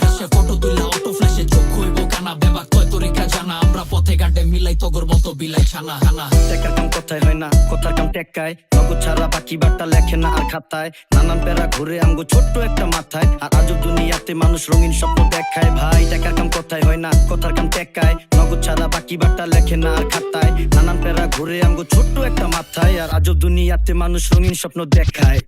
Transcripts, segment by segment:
হেসে ফটো তুললে অটো ফ্ল্যাশে চোখ হইব কানা বেবা কয় তরিকা জানা আমরা পথে ঘাটে মিলাই তগর মতো বিলাই ছানা হানা টেকার কাম কথায় হয় না কথার কাম টেকায় নগদ ছাড়া বাকি বার্তা লেখে না আর খাতায় নানান প্যারা ঘুরে আমগো ছোট্ট একটা মাথায় আর আজব দুনিয়াতে মানুষ রঙিন স্বপ্ন দেখায় ভাই টেকার কাম কথায় হয় না কথার কাম টেকায় নগদ ছাড়া বাকি বার্তা লেখে না আর খাতায় নানান প্যারা ঘুরে আমগো ছোট্ট একটা মাথায় আর আজব দুনিয়াতে মানুষ রঙিন স্বপ্ন দেখায়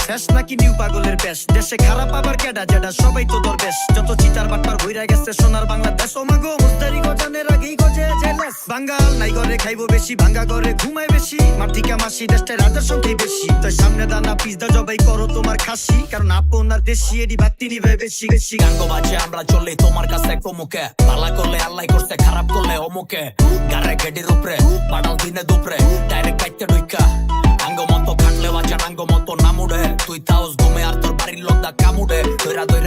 শেষ নাকি নিউ পাগলের বেশ দেশে খারাপ আবার কেডা যেডা সবাই তো দরবেশ যত চিতার বাটপার হইরা গেছে সোনার বাংলাদেশ ও মাগো মুস্তারি গজানের আগেই গজে জেলাস বাঙ্গাল নাই ঘরে খাইবো বেশি ভাঙ্গা ঘরে ঘুমাই বেশি মাটিকা মাসি দেশটায় রাজার সংখ্যাই বেশি তো সামনে দানা পিজদা জবাই করো তোমার খাসি কারণ আপন আর দেশি এডি বাত্তি নিবে বেশি বেশি গাঙ্গো বাজে আমরা চললে তোমার কাছে কমুকে ভালা করলে আল্লাহ করছে খারাপ করলে অমুকে গারে গেডির উপরে পাড়াও দিনে দুপুরে ডাইরেক্ট কাইতে ঢুইকা আঙ্গ মতো খাটলে বাজার আঙ্গ মতো নামুড়ে তুই তাওস ঘুমে আর তোর বাড়ির লোকদা কামুড়ে ধৈরা ধৈরা